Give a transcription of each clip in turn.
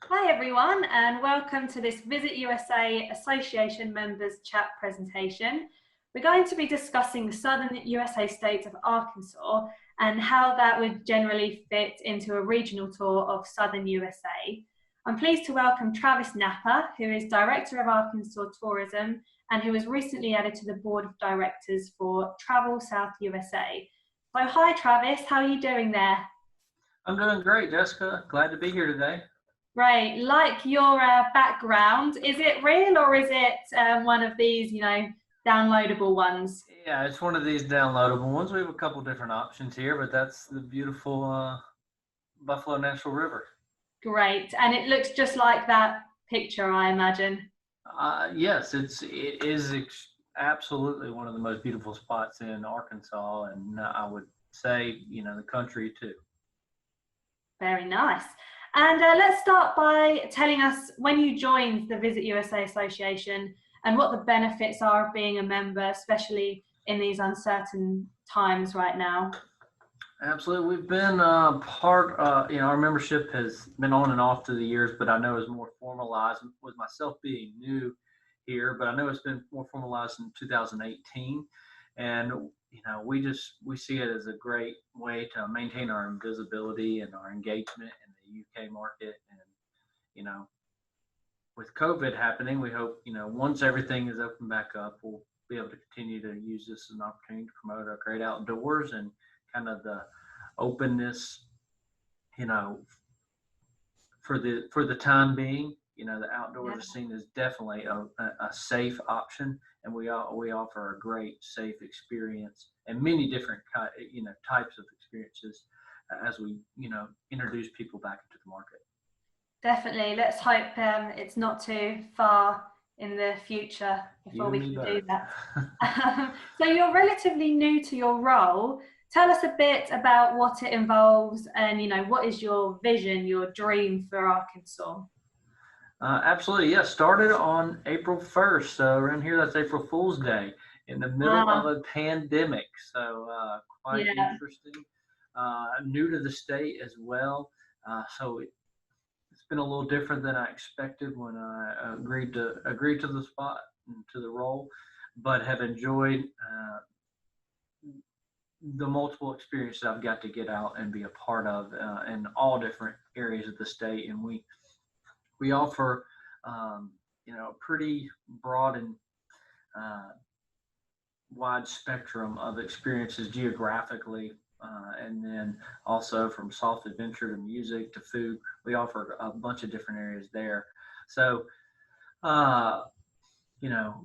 Hi everyone, and welcome to this Visit USA Association Members Chat presentation. We're going to be discussing the southern USA state of Arkansas and how that would generally fit into a regional tour of southern USA. I'm pleased to welcome Travis Napa, who is Director of Arkansas Tourism and who was recently added to the Board of Directors for Travel South USA. So hi Travis, how are you doing there? I'm doing great, Jessica. Glad to be here today. Right, like your background, is it real or is it one of these, downloadable ones? Yeah, it's one of these downloadable ones. We have a couple different options here, but that's the beautiful Buffalo Natural River. Great, and it looks just like that picture, I imagine. Yes, absolutely one of the most beautiful spots in Arkansas, and I would say the country too. Very nice. And let's start by telling us when you joined the Visit USA Association and what the benefits are of being a member, especially in these uncertain times right now. Absolutely, we've been part. Our membership has been on and off through the years, but I know it's more formalized with myself being new here. But I know it's been more formalized in 2018, and we see it as a great way to maintain our visibility and our engagement in the UK market. And you know, with COVID happening, we hope once everything is open back up, we'll be able to continue to use this as an opportunity to promote our great outdoors and kind of the openness, you know, for the time being. The outdoors Yeah. are seen as definitely a safe option, and we offer a great safe experience and many different types of experiences as we introduce people back into the market. Definitely. Let's hope it's not too far in the future You before and we me can do both. that. So you're relatively new to your role. Tell us a bit about what it involves and, what is your vision, your dream for Arkansas? Absolutely, yes. Started on April 1st. So around here, that's April Fool's Day in the middle of Ah, a pandemic. So quite yeah, interesting. New to the state as well. So it's been a little different than I expected when I agreed to the spot and to the role, but have enjoyed the multiple experiences I've got to get out and be a part of in all different areas of the state. And we offer a pretty broad and uh, wide spectrum of experiences geographically, and then also from soft adventure to music to food. We offer a bunch of different areas there. So, uh,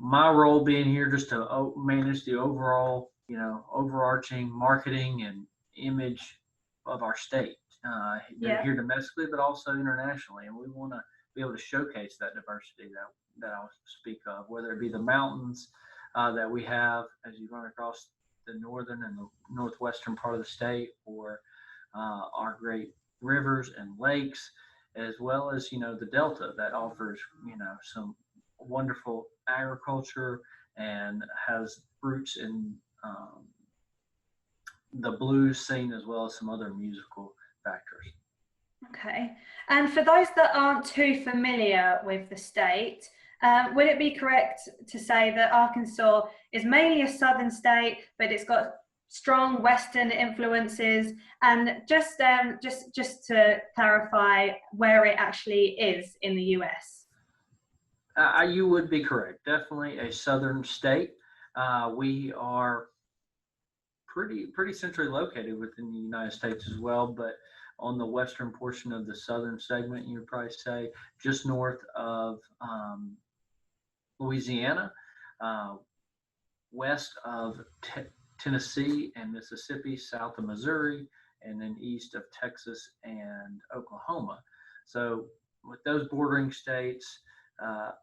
my role being here just to manage the overall, overarching marketing and image of our state. yeah. Here domestically, but also internationally, and we want to be able to showcase that diversity that I'll speak of, whether it be the mountains that we have as you run across the northern and the northwestern part of the state, or our great rivers and lakes, as well as the delta that offers some wonderful agriculture and has roots in the blues scene as well as some other musical factors. Okay. And for those that aren't too familiar with the state, would it be correct to say that Arkansas is mainly a southern state, but it's got strong Western influences? And just to clarify where it actually is in the US. You would be correct. Definitely a southern state. We are pretty centrally located within the United States as well, but on the western portion of the southern segment, you would probably say just north of Louisiana, uh, west of Tennessee and Mississippi, south of Missouri, and then east of Texas and Oklahoma. So, with those bordering states,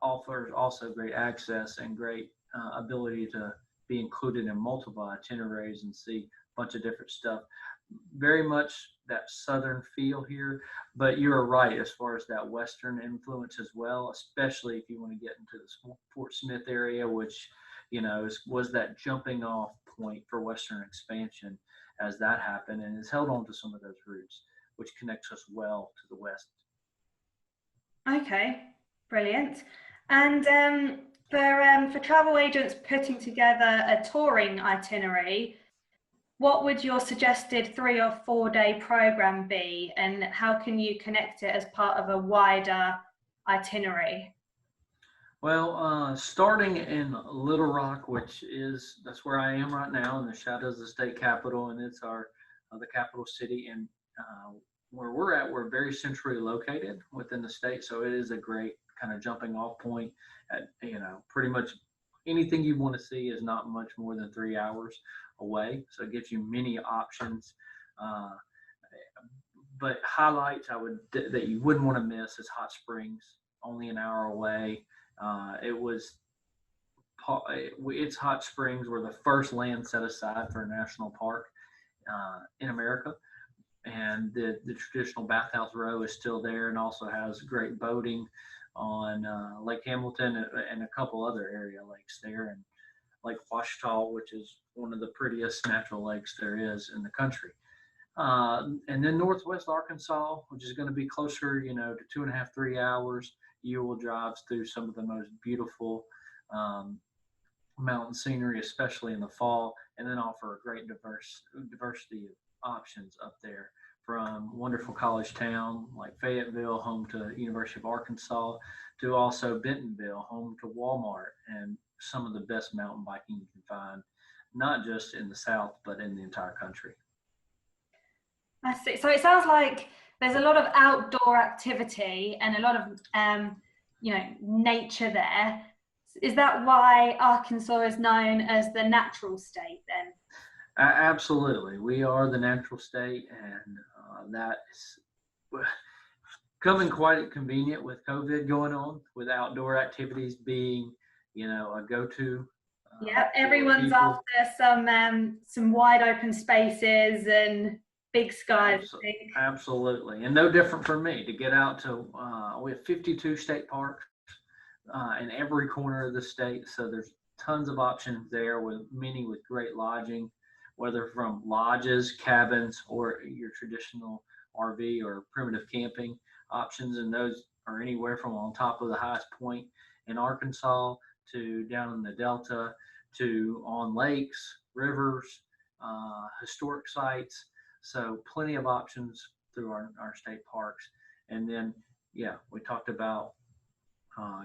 offers also great access and great ability to be included in multiple itineraries and see a bunch of different stuff. Very much that southern feel here, but you're right as far as that western influence as well, especially if you want to get into the Fort Smith area, which was that jumping off point for western expansion as that happened, and has held on to some of those roots, which connects us well to the west. Okay, brilliant. And for travel agents putting together a touring itinerary, what would your suggested 3 or 4 day program be, and how can you connect it as part of a wider itinerary? Well, starting in Little Rock, that's where I am right now in the shadows of the state capitol, and it's our the capital city. And where we're at, we're very centrally located within the state, so it is a great kind of jumping off point. At pretty much anything you want to see is not much more than 3 hours away, so it gives you many options. Uh, but highlights that you wouldn't want to miss is Hot Springs, only an hour away. It was its hot springs were the first land set aside for a national park in America, and the traditional bathhouse row is still there, and also has great boating on Lake Hamilton and a couple other area lakes there, and Lake Washita, which is one of the prettiest natural lakes there is in the country. And then Northwest Arkansas, which is going to be closer, to 2.5, 3 hours. You will drive through some of the most beautiful um, mountain scenery, especially in the fall, and then offer a great diversity of options up there, from wonderful college town like Fayetteville, home to University of Arkansas, to also Bentonville, home to Walmart, and some of the best mountain biking you can find, not just in the South, but in the entire country. I see. So it sounds like there's a lot of outdoor activity and a lot of nature there. Is that why Arkansas is known as the natural state then? Absolutely, we are the natural state, and that is coming quite convenient with COVID going on, with outdoor activities being, a go-to Yeah, for everyone's people. after some wide open spaces and big skies, I Abso- think. Absolutely, and no different for me to get out to. We have 52 state parks in every corner of the state, so there's tons of options there, with many with great lodging, whether from lodges, cabins, or your traditional RV or primitive camping options, and those are anywhere from on top of the highest point in Arkansas to down in the Delta to on lakes, rivers, historic sites. So plenty of options through our state parks. And then, yeah, we talked about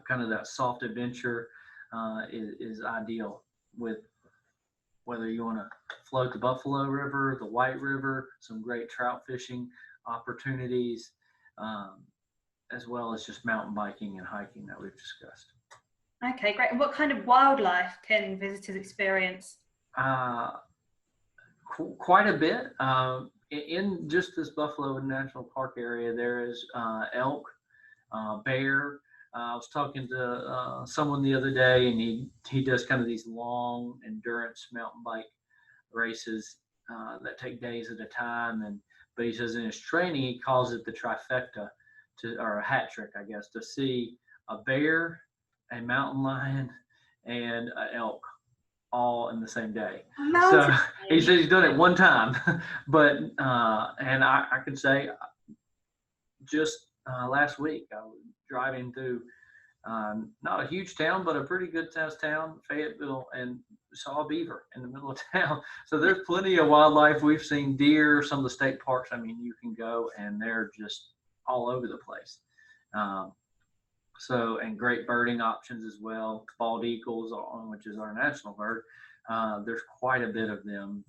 kind of that soft adventure is ideal, with whether you want to float the Buffalo River, the White River, some great trout fishing opportunities, um, as well as just mountain biking and hiking that we've discussed. Okay, great. And what kind of wildlife can visitors experience? Uh, Quite a bit. In just this Buffalo National Park area, there is elk, bear. I was talking to someone the other day, and he does kind of these long endurance mountain bike races that take days at a time. But he says in his training he calls it the trifecta, or a hat trick, I guess, to see a bear, a mountain lion, and an elk all in the same day. A So mountain he lion. said he's done it one time, but and I could say just last week I was driving through not a huge town, but a pretty good sized town, Fayetteville, and saw a beaver in the middle of town. So there's plenty of wildlife. We've seen deer, some of the state parks. I mean, you can go and they're just all over the place. Um, and great birding options as well. Bald eagles, which is our national bird. There's quite a bit of them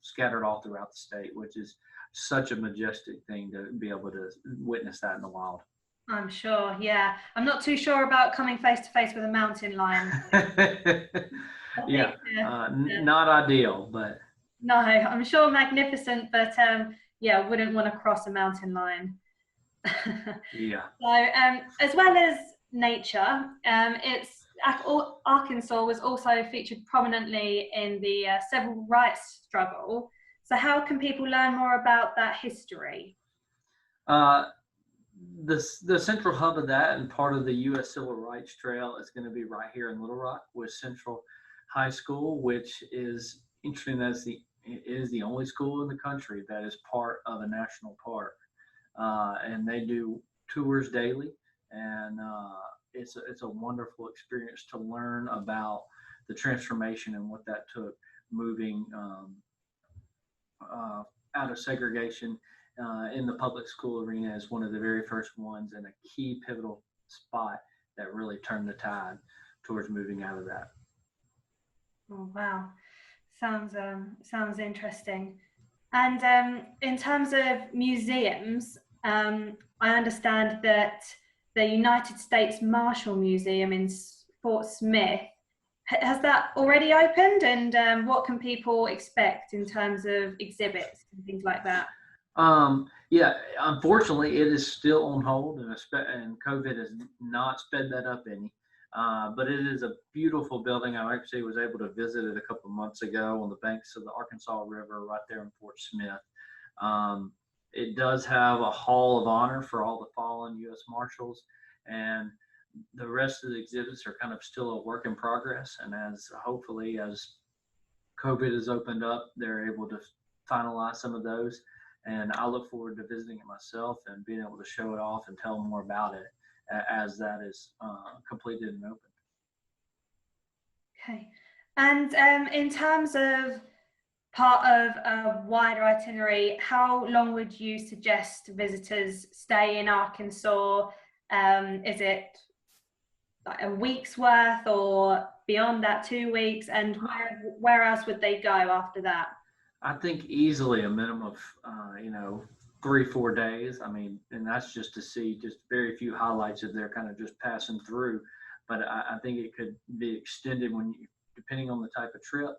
scattered all throughout the state, which is such a majestic thing to be able to witness that in the wild. I'm sure, yeah. I'm not too sure about coming face to face with a mountain lion. I Yeah, think, not ideal, but no, I'm sure magnificent, but yeah, wouldn't want to cross a mountain lion. yeah. So, as well as nature, Arkansas was also featured prominently in the civil rights struggle. So, how can people learn more about that history? Uh, the central hub of that, and part of the U.S. Civil Rights Trail, is going to be right here in Little Rock with Central High School, which is interesting. It is the only school in the country that is part of a national park, and they do tours daily. and it's a wonderful experience to learn about the transformation and what that took, moving out of segregation in the public school arena as one of the very first ones, and a key pivotal spot that really turned the tide towards moving out of that. Oh, wow. Sounds interesting. And in terms of museums, I understand that the United States Marshal Museum in Fort Smith has that already opened, and what can people expect in terms of exhibits and things like that? Yeah, unfortunately, it is still on hold, and COVID has not sped that up any. But it is a beautiful building. I actually was able to visit it a couple of months ago on the banks of the Arkansas River, right there in Fort Smith. It does have a Hall of Honor for all the fallen U.S. Marshals, and the rest of the exhibits are kind of still a work in progress. And hopefully as COVID has opened up, they're able to finalize some of those. And I look forward to visiting it myself and being able to show it off and tell more about it as that is completed and opened. Okay. And in terms of part of a wider itinerary, how long would you suggest visitors stay in Arkansas? Is it like a week's worth, or beyond that, 2 weeks? And where else would they go after that? I think easily a minimum of 3-4 days. I mean, and that's just to see just very few highlights if they're kind of just passing through. But I think it could be extended depending on the type of trip,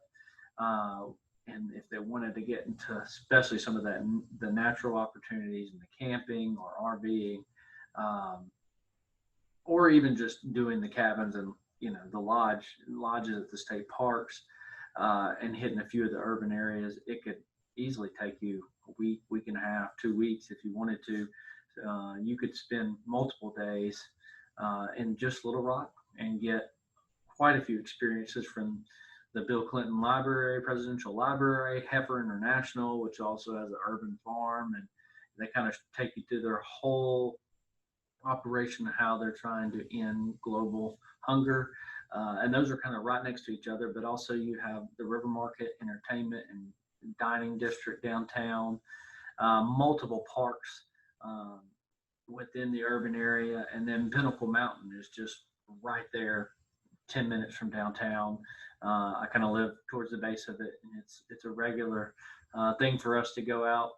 and if they wanted to get into especially some of the natural opportunities and the camping or RVing, or even just doing the cabins and the lodges at the state parks, and hitting a few of the urban areas. It could easily take you a week, week and a half, 2 weeks if you wanted to. You could spend multiple days in just Little Rock and get quite a few experiences, from the Bill Clinton Library, Presidential Library, Heifer International, which also has an urban farm, and they kind of take you through their whole operation of how they're trying to end global hunger. And those are kind of right next to each other, but also you have the River Market Entertainment and Dining District downtown, multiple parks within the urban area, and then Pinnacle Mountain is just right there, 10 minutes from downtown. I kind of live towards the base of it, and it's a regular thing for us to go out,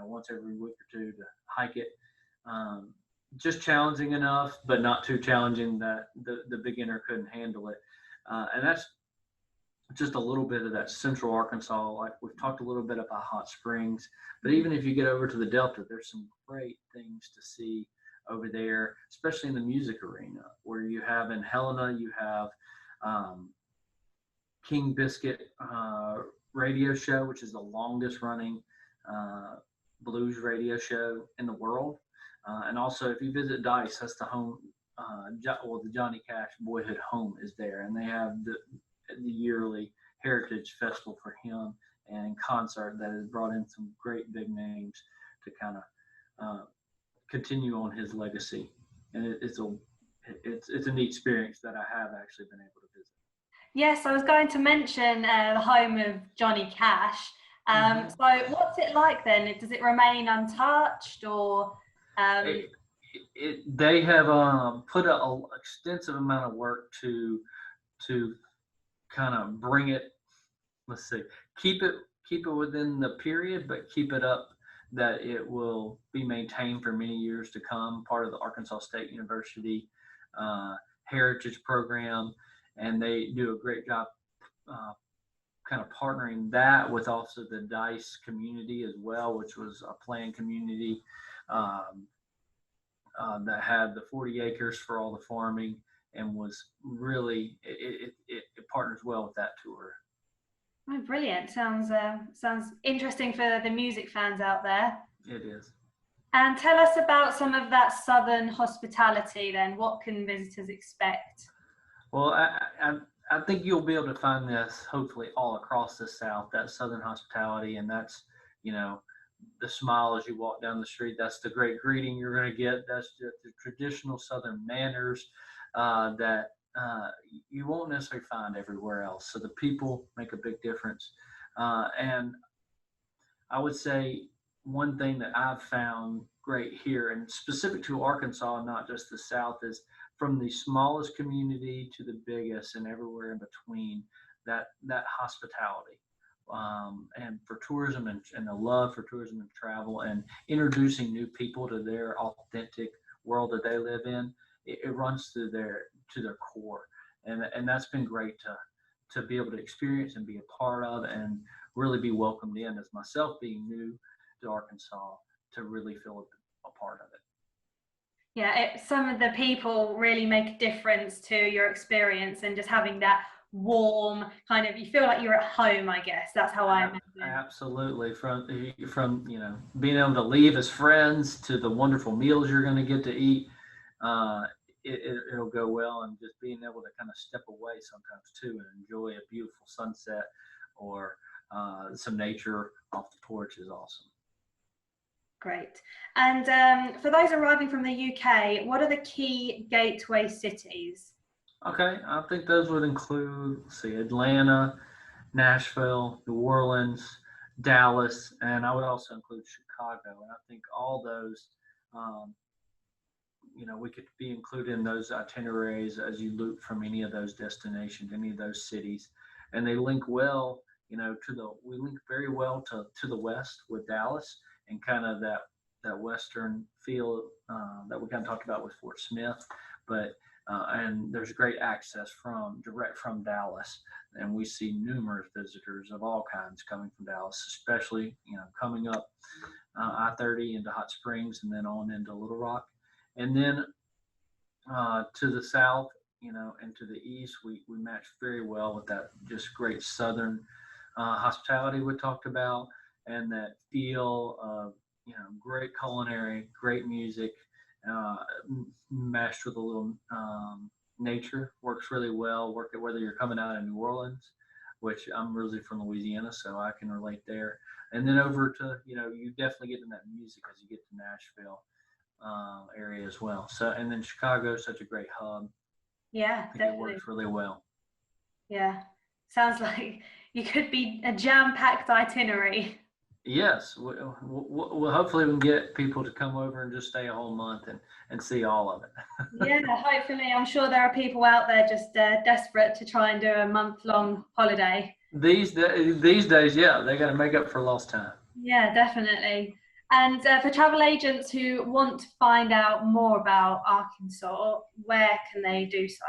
once every week or two to hike it. Just challenging enough, but not too challenging that the beginner couldn't handle it. And that's just a little bit of that central Arkansas. Like we've talked a little bit about Hot Springs, but even if you get over to the Delta, there's some great things to see over there, especially in the music arena, where you have in Helena, you have King Biscuit radio show, which is the longest running blues radio show in the world. And also, if you visit Dice, that's the home, the Johnny Cash Boyhood Home is there, and they have the yearly Heritage Festival for him and concert that has brought in some great big names to kind of continue on his legacy. And it's a neat experience that I have actually been able to visit. Yes, I was going to mention the home of Johnny Cash. So what's it like then? Does it remain untouched, or? They have put an extensive amount of work to kind of bring it. Let's see, keep it within the period, but keep it up that it will be maintained for many years to come. Part of the Arkansas State University Heritage Program, and they do a great job kind of partnering that with also the Dice community as well, which was a planned community that had the 40 acres for all the farming, and was really it partners well with that tour. Oh, brilliant! Sounds interesting for the music fans out there. It is. And tell us about some of that southern hospitality then. What can visitors expect? Well, I think you'll be able to find this hopefully all across the South, that southern hospitality, and that's the smile as you walk down the street. That's the great greeting you're going to get. That's the traditional Southern manners that you won't necessarily find everywhere else. So the people make a big difference. And I would say one thing that I've found great here, and specific to Arkansas, not just the South, is from the smallest community to the biggest and everywhere in between, that hospitality. And for tourism and the love for tourism and travel and introducing new people to their authentic world that they live in, it runs through their core, and that's been great to be able to experience and be a part of, and really be welcomed in as myself being new to Arkansas, to really feel a part of it. Yeah, some of the people really make a difference to your experience, and just having that warm kind of, you feel like you're at home, I guess. That's how I imagine. Absolutely. From being able to leave as friends to the wonderful meals you're going to get to eat, uh, it'll go well. And just being able to kind of step away sometimes too and enjoy a beautiful sunset or some nature off the porch is awesome. Great. And for those arriving from the UK, what are the key gateway cities? Okay, I think those would include, let's see, Atlanta, Nashville, New Orleans, Dallas, and I would also include Chicago. And I think all those, um, we could be included in those itineraries as you loop from any of those destinations, any of those cities, and they link well. We link very well to the west with Dallas and kind of that western feel that we kind of talked about with Fort Smith, but and there's great access direct from Dallas, and we see numerous visitors of all kinds coming from Dallas, especially coming up I-30 into Hot Springs and then on into Little Rock, and then to the south, and to the east, we match very well with that just great southern hospitality we talked about, and that feel of great culinary, great music, uh, mashed with a little nature works really well. Whether you're coming out of New Orleans, which I'm originally from Louisiana, so I can relate there, and then over to you definitely get in that music as you get to Nashville area as well. So, and then Chicago is such a great hub. Yeah, I think it definitely. works really well. Yeah. Sounds like you could be a jam-packed itinerary. Yes, well, hopefully we can get people to come over and just stay a whole month and see all of it. Yeah, hopefully. I'm sure there are people out there just desperate to try and do a month-long holiday. These days, yeah, they got to make up for lost time. Yeah, definitely. And for travel agents who want to find out more about Arkansas, where can they do so?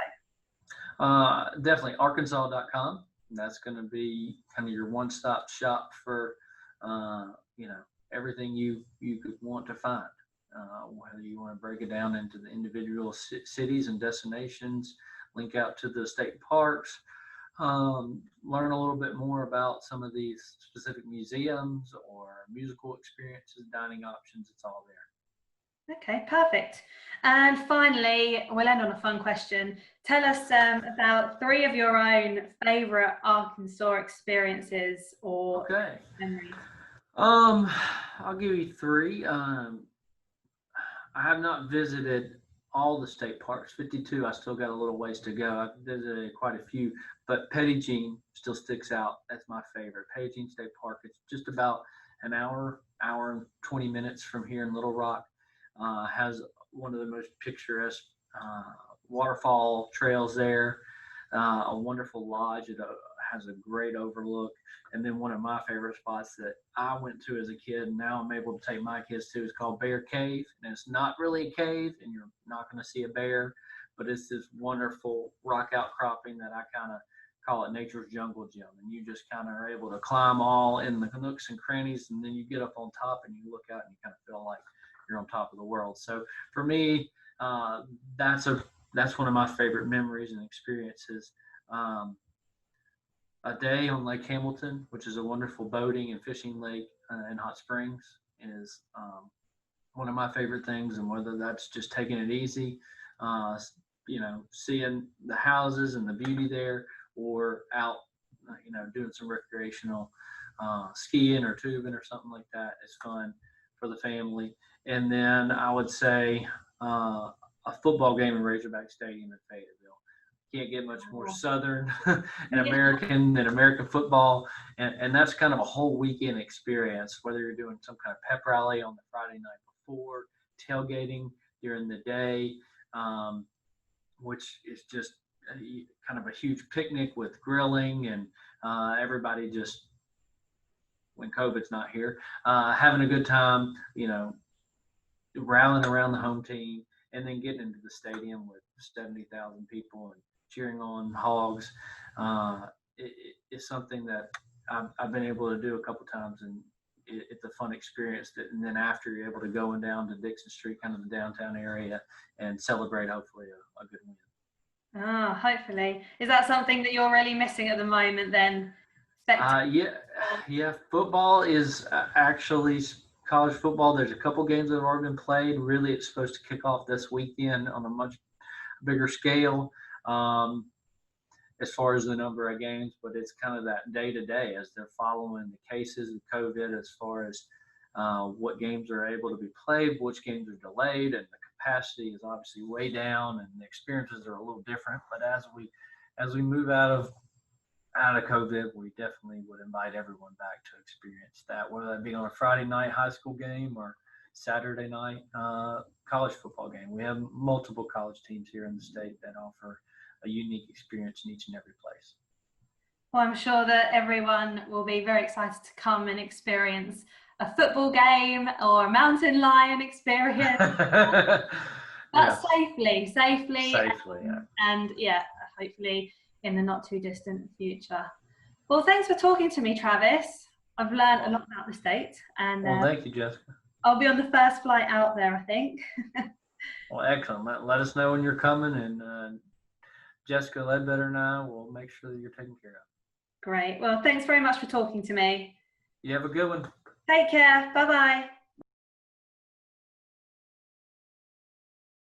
Definitely Arkansas.com. That's going to be kind of your one-stop shop for uh, you know everything you could want to find. Whether you want to break it down into the individual cities and destinations, link out to the state parks, learn a little bit more about some of these specific museums or musical experiences, dining options. It's all there. Okay, perfect. And finally, we'll end on a fun question. Tell us about three of your own favorite Arkansas experiences or Okay. memories. I'll give you three. I have not visited all the state parks. 52, I still got a little ways to go. I've visited quite a few, but Petit Jean still sticks out. That's my favorite. Petit Jean State Park. It's just about an hour and 20 minutes from here in Little Rock. Has one of the most picturesque waterfall trails there. A wonderful lodge. It has a great overlook. And then one of my favorite spots that I went to as a kid, and now I'm able to take my kids to, is called Bear Cave. And it's not really a cave, and you're not going to see a bear, but it's this wonderful rock outcropping that I kind of call it nature's jungle gym. And you just kind of are able to climb all in the nooks and crannies, and then you get up on top and you look out and you kind of feel like you're on top of the world. So for me, that's one of my favorite memories and experiences. A day on Lake Hamilton, which is a wonderful boating and fishing lake in Hot Springs, is one of my favorite things. And whether that's just taking it easy, seeing the houses and the beauty there, or out, doing some recreational skiing or tubing or something like that is fun for the family. And then I would say a football game in Razorback Stadium in Fayetteville. Can't get much more Southern and American than American football. And that's kind of a whole weekend experience, whether you're doing some kind of pep rally on the Friday night before, tailgating during the day, which is just kind of a huge picnic with grilling and everybody just, when COVID's not here, having a good time, rallying around the home team, and then getting into the stadium with 70,000 people and cheering on Hogs. It's something that I've been able to do a couple times, and it's a fun experience. And then after, you're able to go down to Dixon Street, kind of the downtown area, and celebrate hopefully a good win. Oh, hopefully. Is that something that you're really missing at the moment then? Yeah. Football is actually college football. There's a couple games that have already been played. Really, it's supposed to kick off this weekend on a much bigger scale as far as the number of games, but it's kind of that day to day as they're following the cases of COVID as far as what games are able to be played, which games are delayed, and the capacity is obviously way down, and the experiences are a little different. But as we move out of COVID, we definitely would invite everyone back to experience that, whether that be on a Friday night high school game or Saturday night college football game. We have multiple college teams here in the state that offer a unique experience in each and every place. Well, I'm sure that everyone will be very excited to come and experience a football game or a mountain lion experience. But safely, and hopefully in the not too distant future. Well, thanks for talking to me, Travis. I've learned a lot about the state, and thank you, Jessica. I'll be on the first flight out there, I think. Well, excellent. Let us know when you're coming, and Jessica Ledbetter and I will make sure that you're taken care of. Great. Well, thanks very much for talking to me. You have a good one. Take care. Bye-bye.